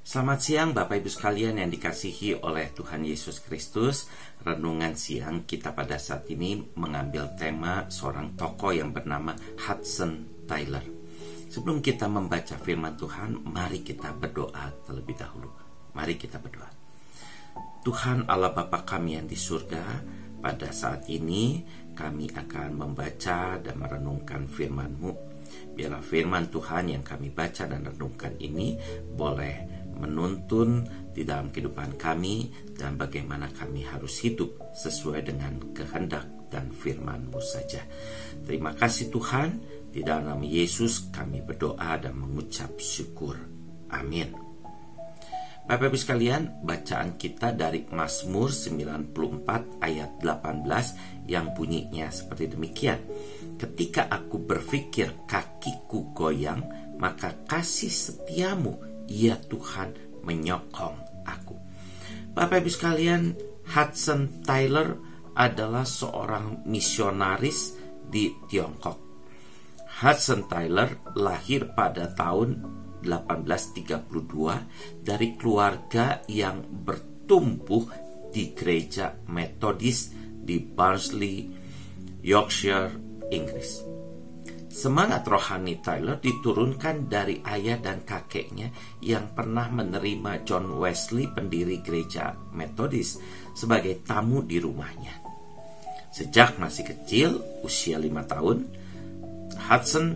Selamat siang Bapak Ibu sekalian yang dikasihi oleh Tuhan Yesus Kristus. Renungan siang kita pada saat ini mengambil tema seorang tokoh yang bernama Hudson Taylor. Sebelum kita membaca firman Tuhan, mari kita berdoa terlebih dahulu. Mari kita berdoa. Tuhan Allah Bapa kami yang di surga, pada saat ini kami akan membaca dan merenungkan firman-Mu. Biarlah firman Tuhan yang kami baca dan renungkan ini boleh menuntun di dalam kehidupan kami dan bagaimana kami harus hidup sesuai dengan kehendak dan firman-Mu saja. Terima kasih Tuhan, di dalam nama Yesus kami berdoa dan mengucap syukur. Amin. Bapak Ibu sekalian, bacaan kita dari Mazmur 94 ayat 18 yang bunyinya seperti demikian. Ketika aku berpikir kakiku goyang, maka kasih setiamu, ya Tuhan, menyokong aku. Bapak Ibu sekalian, Hudson Taylor adalah seorang misionaris di Tiongkok. Hudson Taylor lahir pada tahun 1832 dari keluarga yang bertumbuh di gereja Metodis di Barnsley, Yorkshire, Inggris. Semangat rohani Taylor diturunkan dari ayah dan kakeknya yang pernah menerima John Wesley, pendiri gereja Metodis, sebagai tamu di rumahnya. Sejak masih kecil, usia 5 tahun, Hudson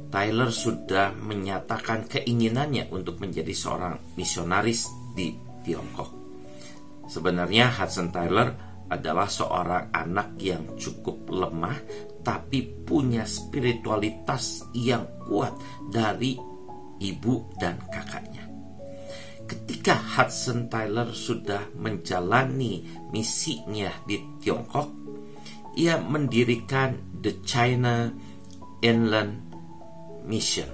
Taylor sudah menyatakan keinginannya untuk menjadi seorang misionaris di Tiongkok. Sebenarnya Hudson Taylor adalah seorang anak yang cukup lemah, tapi punya spiritualitas yang kuat dari ibu dan kakaknya. Ketika Hudson Taylor sudah menjalani misinya di Tiongkok, ia mendirikan The China Inland Mission.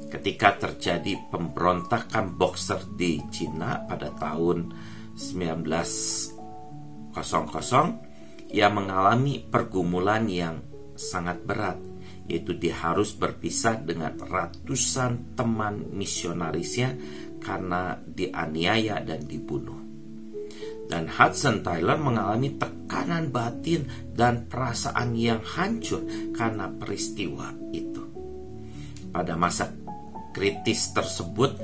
Ketika terjadi pemberontakan Boxer di Cina pada tahun 1900, ia mengalami pergumulan yang sangat berat, yaitu dia harus berpisah dengan ratusan teman misionarisnya karena dianiaya dan dibunuh. Dan Hudson Taylor mengalami tekanan batin dan perasaan yang hancur karena peristiwa itu. Pada masa kritis tersebut,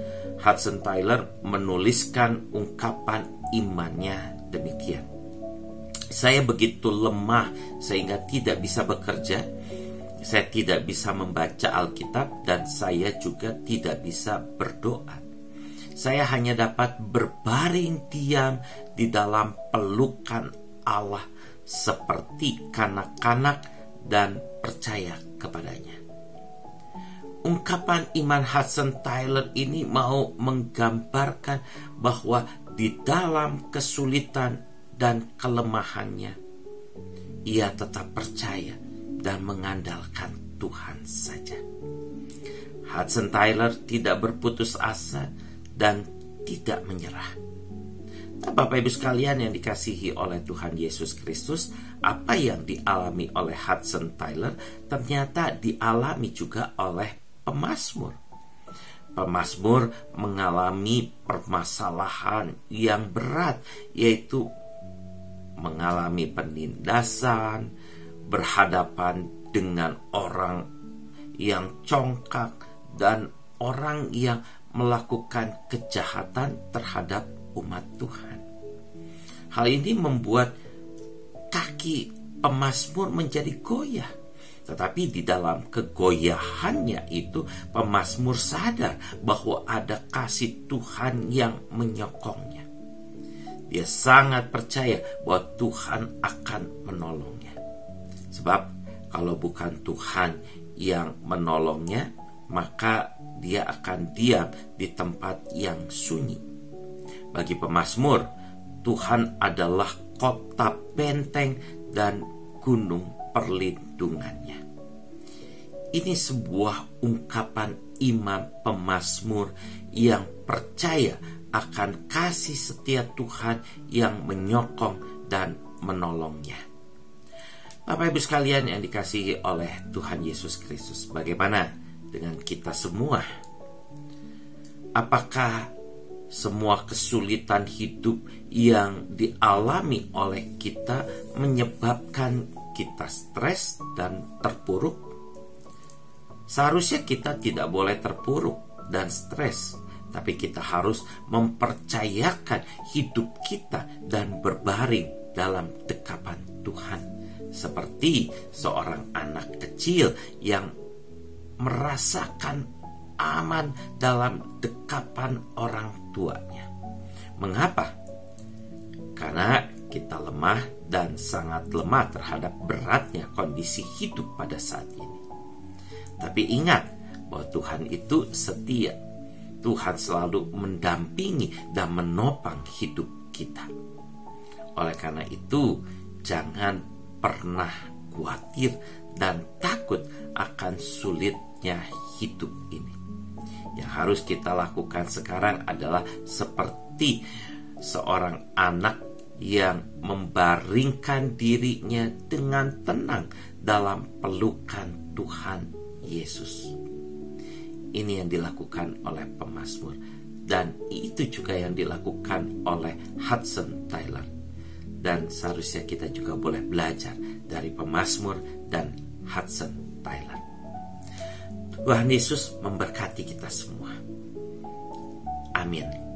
Hudson Taylor menuliskan ungkapan imannya demikian. Saya begitu lemah sehingga tidak bisa bekerja, saya tidak bisa membaca Alkitab, dan saya juga tidak bisa berdoa. Saya hanya dapat berbaring diam di dalam pelukan Allah seperti kanak-kanak dan percaya kepadanya. Ungkapan iman Hudson Taylor ini mau menggambarkan bahwa di dalam kesulitan dan kelemahannya, ia tetap percaya dan mengandalkan Tuhan saja. Hudson Taylor tidak berputus asa dan tidak menyerah. Nah, Bapak Ibu sekalian yang dikasihi oleh Tuhan Yesus Kristus, apa yang dialami oleh Hudson Taylor ternyata dialami juga oleh pemazmur. Pemazmur mengalami permasalahan yang berat, yaitu mengalami penindasan, berhadapan dengan orang yang congkak dan orang yang melakukan kejahatan terhadap umat Tuhan. Hal ini membuat kaki pemazmur menjadi goyah. Tetapi di dalam kegoyahannya itu, pemazmur sadar bahwa ada kasih Tuhan yang menyokongnya. Dia sangat percaya bahwa Tuhan akan menolongnya. Sebab kalau bukan Tuhan yang menolongnya, maka dia akan diam di tempat yang sunyi. Bagi pemazmur, Tuhan adalah kota benteng dan gunung perlindungannya. Ini sebuah ungkapan iman pemazmur yang percaya akan kasih setia Tuhan yang menyokong dan menolongnya. Bapak Ibu sekalian yang dikasihi oleh Tuhan Yesus Kristus, bagaimana dengan kita semua? Apakah semua kesulitan hidup yang dialami oleh kita menyebabkan kita stres dan terpuruk? Seharusnya kita tidak boleh terpuruk dan stres, tapi kita harus mempercayakan hidup kita dan berbaring dalam dekapan Tuhan, seperti seorang anak kecil yang merasakan aman dalam dekapan orang tuanya. Mengapa? Karena kita lemah dan sangat lemah terhadap beratnya kondisi hidup pada saat ini. Tapi ingat bahwa Tuhan itu setia. Tuhan selalu mendampingi dan menopang hidup kita. Oleh karena itu, jangan pernah khawatir dan takut akan sulitnya hidup ini. Yang harus kita lakukan sekarang adalah seperti seorang anak yang membaringkan dirinya dengan tenang dalam pelukan Tuhan Yesus. Ini yang dilakukan oleh pemazmur, dan itu juga yang dilakukan oleh Hudson Taylor. Dan seharusnya kita juga boleh belajar dari pemazmur dan Hudson Taylor. Tuhan Yesus memberkati kita semua. Amin.